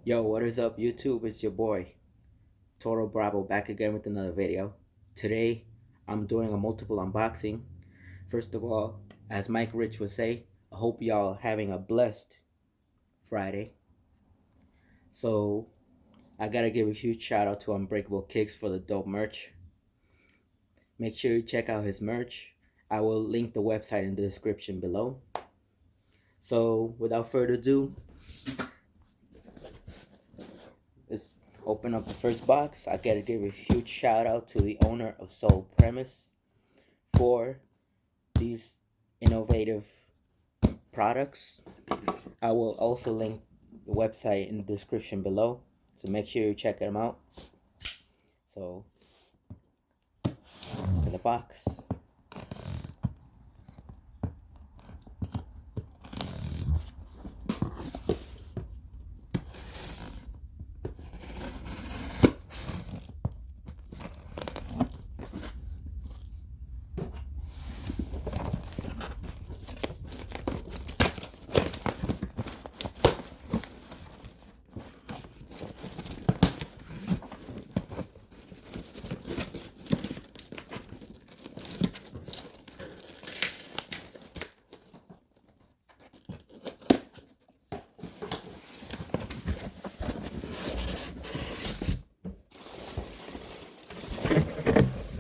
Yo, what is up YouTube? It's your boy, Toro Bravo, back again with another video. Today, I'm doing a multiple unboxing. First of all, as Mike Rich would say, I hope y'all having a blessed Friday. So, I gotta give a huge shout out to Unbreakable Kicks for the dope merch. Make sure you check out his merch. I will link the website in the description below. So, without further ado, let's open up the first box. I gotta give a huge shout out to the owner of Soul Premise for these innovative products. I will also link the website in the description below, so make sure you check them out. So, to the box.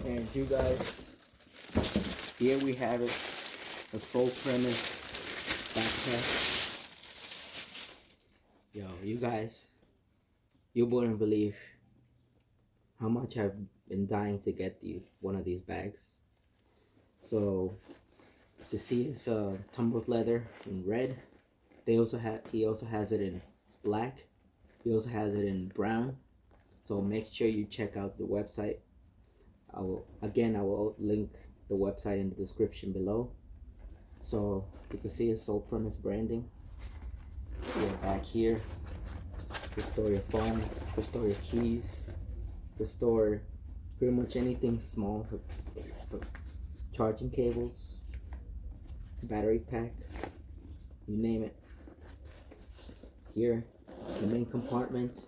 And you guys, here we have it, the Soul Premise backpack. Yo, you guys, you wouldn't believe how much I've been dying to get one of these bags. So, you see it's tumbled leather in red. He also has it in black. He also has it in brown. So make sure you check out the website. I will link the website in the description below. So you can see it's Soul Premise branding. You're back here. You store your phone, you store your keys, you store pretty much anything small for charging cables, battery pack, you name it. Here, the main compartment.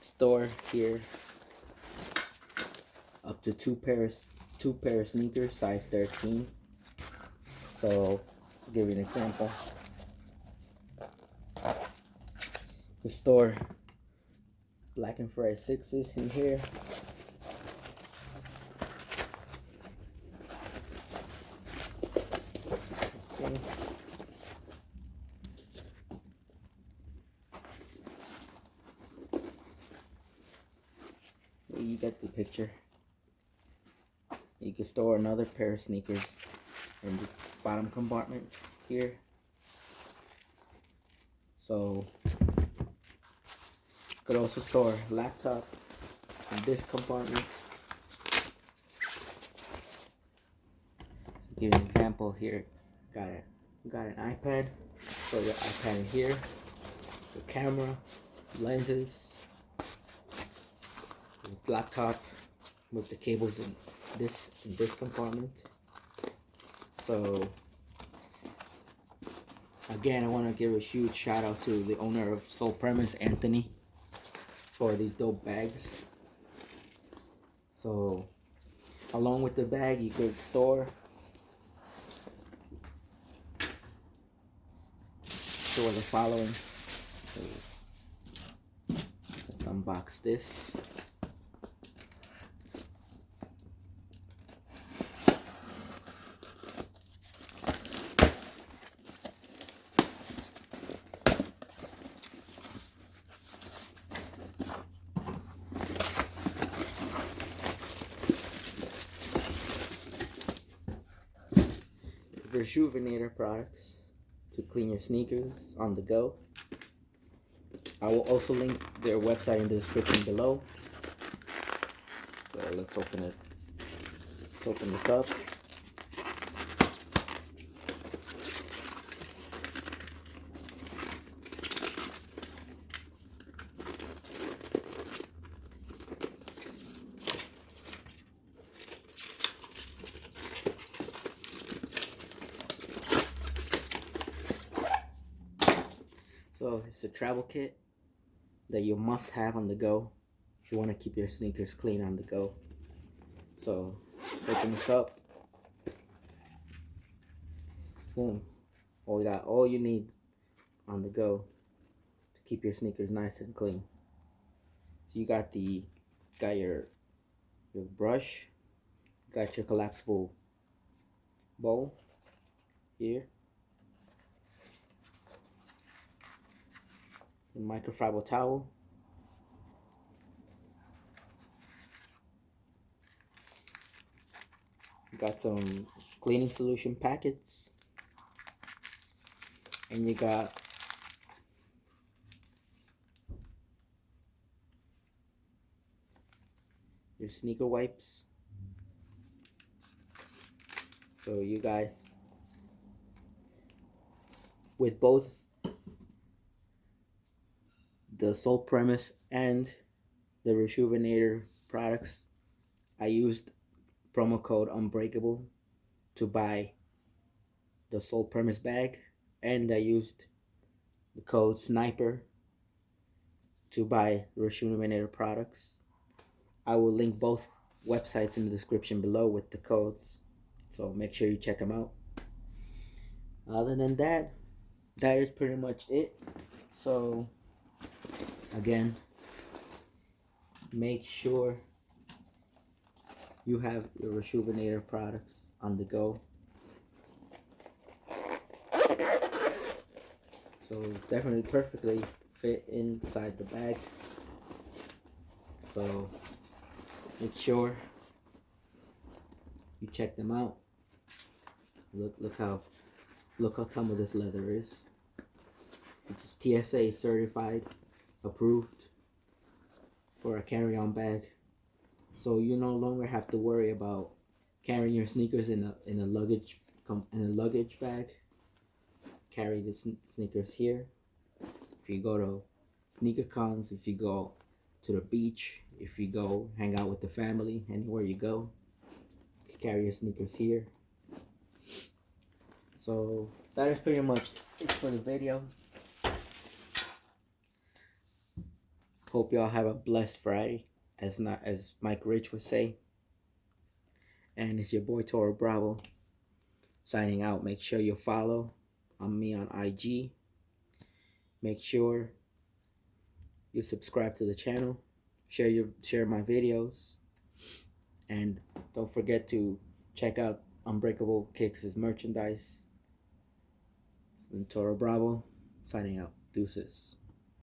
Store here up to two pair of sneakers, size 13. So, I'll give you an example. You store black and Fred 6s in here. Let's see. You get the picture. You can store another pair of sneakers in the bottom compartment here. So you could also store a laptop in this compartment. To give you an example here, got an iPad. So your iPad in here, the camera, lenses, laptop with the cables in this compartment. So again, I want to give a huge shout out to the owner of Soul Premise, Anthony, for these dope bags. So along with the bag, you could store the following. So let's unbox this. RESHOEVEN8R products to clean your sneakers on the go. I will also link their website in the description below. So let's open it. Let's open this up. So it's a travel kit that you must have on the go if you want to keep your sneakers clean on the go. So open this up. Boom. We got all you need on the go to keep your sneakers nice and clean. So you got your brush, got your collapsible bowl here, the microfiber towel, you got some cleaning solution packets, and you got your sneaker wipes. So you guys, with both the Sole Premise and the RESHOEVEN8R products, I used promo code Unbreakable to buy the Sole Premise bag, and I used the code Sniper to buy the RESHOEVEN8R products. I will link both websites in the description below with the codes, so make sure you check them out. Other than that, that is pretty much it. So again, make sure you have your RESHOEVEN8R products on the go. So definitely perfectly fit inside the bag. So make sure you check them out. Look how tough this leather is. It's TSA certified, approved for a carry-on bag. So you no longer have to worry about carrying your sneakers in a luggage bag. Carry the sneakers here. If you go to sneaker cons, if you go to the beach, if you go hang out with the family, anywhere you go, you can carry your sneakers here. So that is pretty much it for the video. Hope y'all have a blessed Friday, as Mike Rich would say. And it's your boy Toro Bravo signing out. Make sure you follow me on IG. Make sure you subscribe to the channel. Share my videos, and don't forget to check out Unbreakable Kicks' merchandise. And Toro Bravo signing out. Deuces.